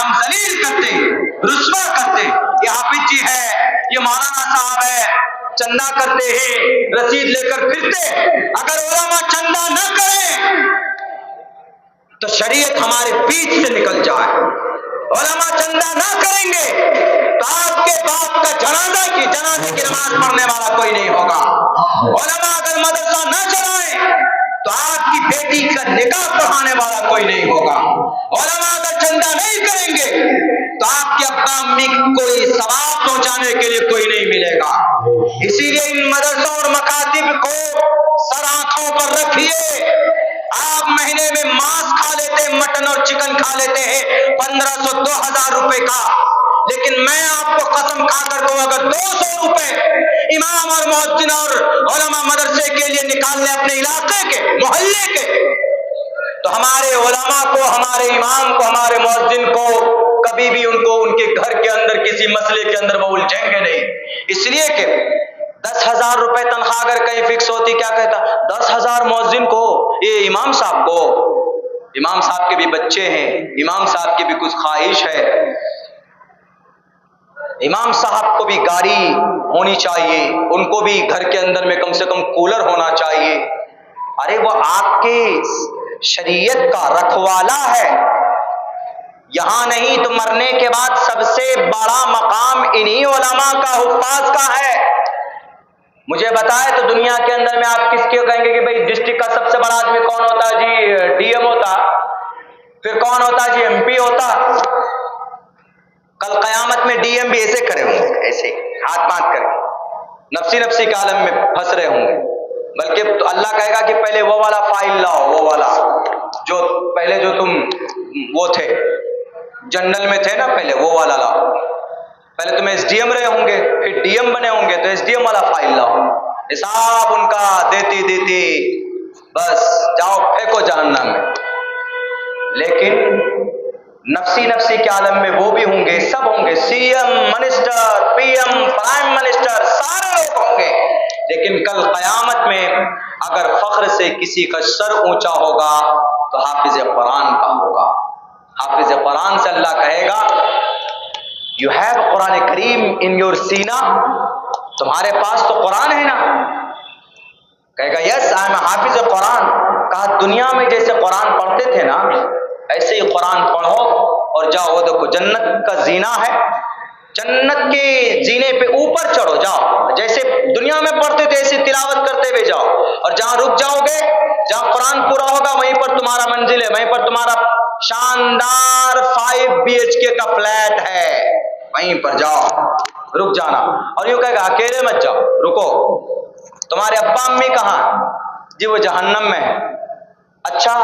हम जलील करते, रुस्वा करते। ये हाफिज जी है, ये मौलाना साहब है, चंदा करते हैं, रसीद लेकर फिरते। अगर उलमा चंदा न करें तो शरीयत हमारे बीच से निकल जाए। उलमा चंदा ना करेंगे तो आपके बाप का जनाजे की नमाज पढ़ने वाला कोई नहीं होगा। उलमा अगर मदरसा ना चलाए तो आपकी बेटी का निकाह पढ़ाने वाला कोई नहीं होगा। उलमा अगर चंदा नहीं करेंगे तो आपके अब्बा अम्मी कोई सवाब पहुंचाने के लिए कोई नहीं मिलेगा। इसीलिए इन मदरसों और मकातिब को सर आंखों पर रखिए। आप महीने में मांस खा लेते हैं, मटन और चिकन खा लेते हैं 1500-2000 रुपए का, लेकिन मैं आपको कसम खाकर कहूं अगर 200 रुपए इमाम और मुअज्जिन और उलमा मदरसे के लिए निकाल ले अपने इलाके के, मोहल्ले के, तो हमारे उलमा को, हमारे इमाम को, हमारे मुअज्जिन को कभी भी उनको उनके घर के अंदर किसी मसले के अंदर वो उलझेंगे नहीं। इसलिए कि 10,000 रुपए तनख्वाह अगर कहीं फिक्स होती, क्या कहता 10,000 मुअज्जिन को, ये इमाम साहब को, इमाम साहब के भी बच्चे हैं, इमाम साहब की भी कुछ ख्वाहिश है, इमाम साहब को भी गाड़ी होनी चाहिए, उनको भी घर के अंदर में कम से कम कूलर होना चाहिए। अरे वो आपके शरीयत का रखवाला है। यहां नहीं तो मरने के बाद सबसे बड़ा मकाम इन्हीं उलमा का, हुफ्फाज का है। मुझे बताए तो दुनिया के अंदर में आप किसके कहेंगे कि भाई डिस्ट्रिक्ट का सबसे बड़ा आदमी कौन होता जी? डीएम होता। फिर कौन होता जी? एमपी होता। कल कयामत में डीएम भी ऐसे खड़े होंगे, ऐसे हाथ बांध करके नफ्सी नफ्सी के आलम में फंस रहे होंगे। बल्कि तो अल्लाह कहेगा कि पहले वो वाला फाइल लाओ, वो वाला जो पहले जो तुम वो थे जनरल में थे ना, पहले वो वाला लाओ। पहले तुम एसडीएम रहे होंगे, फिर डीएम बने होंगे, तो एसडीएम वाला फाइल लाओ। हिसाब उनका देती देती बस जाओ फेंको जहन्नम में। लेकिन नफ्सी नफ्सी के आलम में वो भी होंगे, सब होंगे, CM, minister, PM, prime minister, सारे लोग होंगे। लेकिन कल कयामत में अगर फख्र से किसी का सर ऊंचा होगा तो हाफिज कुरान का होगा। हाफिज कुरान से अल्लाह कहेगा यू हैव कुरान करीम इन योर सीना, तुम्हारे पास तो कुरान है ना? कहेगा यस आई एम हाफिज कुरान। कहा दुनिया में जैसे कुरान पढ़ते थे ना, ऐसे ही कुरान पढ़ो और जाओ। वो देखो जन्नत का जीना है, जन्नत के जीने पे ऊपर चढ़ो, जाओ। जैसे दुनिया में पढ़ते थे ऐसे तिलावत करते हुए जाओ, और जहां रुक जाओगे, जहां कुरान पूरा होगा, वहीं पर तुम्हारा मंजिल है, वहीं पर तुम्हारा शानदार 5 BHK का फ्लैट है, वहीं पर जाओ, रुक जाना। और यूं कहेगा अकेले मत जाओ, रुको, तुम्हारे अब्बा अम्मी कहाँ? जी वो जहन्नम में है। अच्छा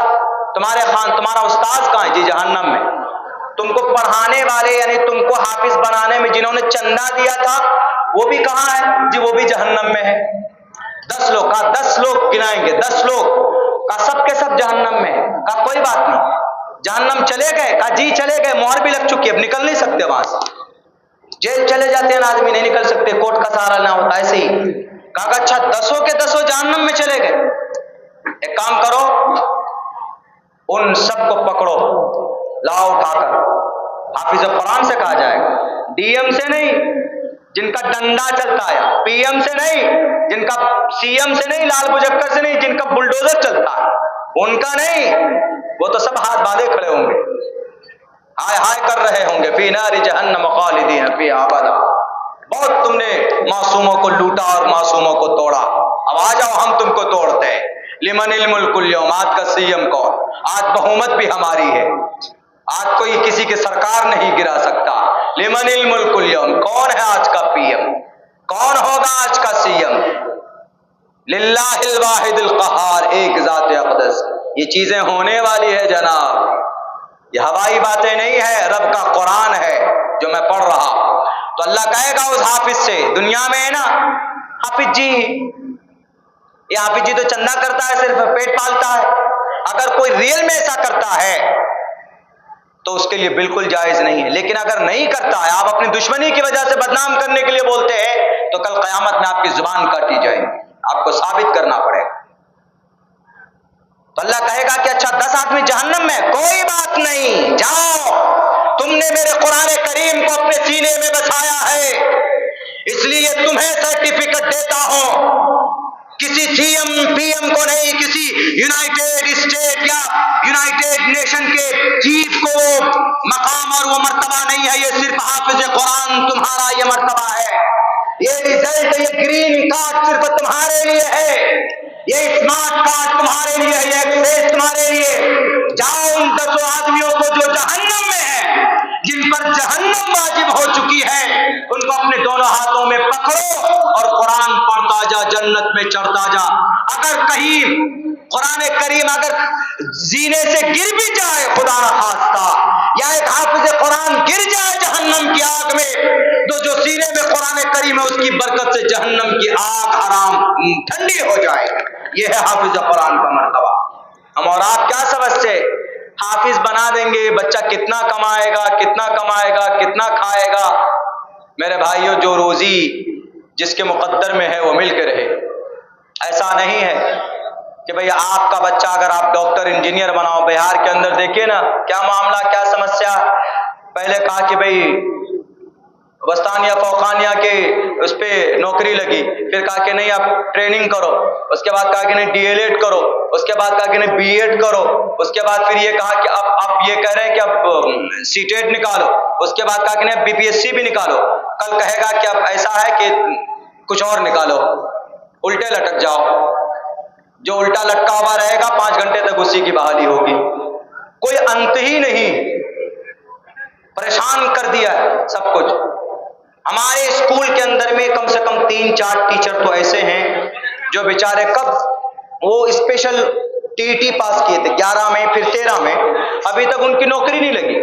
तुम्हारा उस्ताद कहाँ है? जी जहन्नम में। तुमको पढ़ाने वाले यानी तुमको हाफिज बनाने में जिन्होंने चंदा दिया था वो भी कहाँ है? जी वो भी जहन्नम में है। 10 लोग का 10 लोग गिनाएंगे, 10 लोग का सब के सब जहन्नम में। का कोई बात नहीं, जहन्नम चले गए? का जी चले गए, मोहर भी लग चुकी है, अब निकल नहीं सकते वहां से। जेल चले जाते हैं ना आदमी, नहीं निकल सकते, कोर्ट का सहारा ना होता, ऐसे ही। कहा अच्छा 10 के 10 जहन्नम में चले गए। एक काम करो, उन सबको पकड़ो, लाओ उठाकर। हाफिज कुरान से कहा जाएगा, डीएम से नहीं जिनका डंडा चलता है, पीएम से नहीं जिनका, सीएम से नहीं, लाल बुजक्कर से नहीं जिनका बुलडोजर चलता है, उनका नहीं। वो तो सब हाथ बांधे खड़े होंगे, हाय हाय कर रहे होंगे, फी नारी जहन्नम खालिदीन फीहा अबदा। बहुत तुमने मासूमों को लूटा और मासूमों को तोड़ा, अब आ जाओ हम तुमको तोड़ते हैं। लिमनिल मुल्कुल यौम, आज का सीएम कौन? आज बहुमत भी हमारी है, आज कोई किसी की सरकार नहीं गिरा सकता। लिमनिल मुल्कुल यौम, कौन है आज का पीएम? कौन होगा आज का सीएम? लिल्लाहिल वाहिदिल क़हार, एक ज़ात अक़दस। ये चीजें होने वाली है जनाब, ये हवाई बातें नहीं है, रब का कुरान है जो मैं पढ़ रहा। तो अल्लाह कहेगा उस हाफिज से, दुनिया में है ना हाफिज जी, ये हाफिज जी तो चंदा करता है, सिर्फ पेट पालता है। अगर कोई रियल में ऐसा करता है तो उसके लिए बिल्कुल जायज नहीं है। लेकिन अगर नहीं करता है, आप अपनी दुश्मनी की वजह से बदनाम करने के लिए बोलते हैं, तो कल कयामत में आपकी जुबान काटी जाएगी, आपको साबित करना पड़ेगा। तो अल्लाह कहेगा कि अच्छा 10 आदमी जहन्नम में, कोई बात नहीं, जाओ, तुमने देता हो, किसी सीएम पीएम को नहीं, किसी यूनाइटेड स्टेट या यूनाइटेड नेशन के चीफ को वो मकाम और वो मर्तबा नहीं है। ये सिर्फ हाफिज कुरान तुम्हारा ये मर्तबा है। ये रिजल्ट, ये ग्रीन कार्ड सिर्फ तुम्हारे लिए है, ये स्मार्ट कार्ड तुम्हारे लिए है, ये एक्सेस तुम्हारे लिए। जाओ उन 10 आदमियों को जो जहन्नम में है, जिन पर जहन्नम वाजिब हो चुकी है, उनको अपने दोनों हाथों में पकड़ो और कुरान पढ़ता जा, जन्नत में चढ़ता जा। अगर कहीं कुरान करीम अगर जीने से गिर भी जाए, खुदा न खास्ता, या एक हाफिज कुरान गिर जाए जहन्नम की आग में, तो जो सीने में कुरान करीम है उसकी बरकत से जहन्नम की आग हराम ठंडी हो जाए। यह है हाफिज कुरान का मर्तबा। हम और आप क्या समझते, हाफिज बना देंगे, बच्चा कितना कमाएगा, कितना कमाएगा, कितना खाएगा। मेरे भाइयों, जो रोजी जिसके मुकद्दर में है वो मिल के रहे। ऐसा नहीं है कि भाई आपका बच्चा अगर आप डॉक्टर इंजीनियर बनाओ। बिहार के अंदर देखिए ना क्या मामला, क्या समस्या। पहले कहा कि भाई वस्तानिया फौकानिया के उस पे नौकरी लगी, फिर कहा कि नहीं आप ट्रेनिंग करो, उसके बाद कहा कि नहीं डीएलएड करो, उसके बाद कहा कि नहीं बीएड करो, उसके बाद फिर ये कहा कि अब ये कह रहे हैं कि अब सीटेट निकालो, उसके बाद कहा कि नहीं बीपीएससी भी निकालो, कल कहेगा कि अब ऐसा है कि कुछ और निकालो, उल्टे लटक जाओ। जो उल्टा लटका हुआ रहेगा 5 घंटे तक उसी की बहाली होगी। कोई अंत ही नहीं, परेशान कर दिया है सब कुछ। हमारे स्कूल के अंदर में कम से कम 3-4 टीचर तो ऐसे हैं जो बेचारे कब वो स्पेशल टीटी पास किए थे 11 में, फिर 13 में, अभी तक उनकी नौकरी नहीं लगी।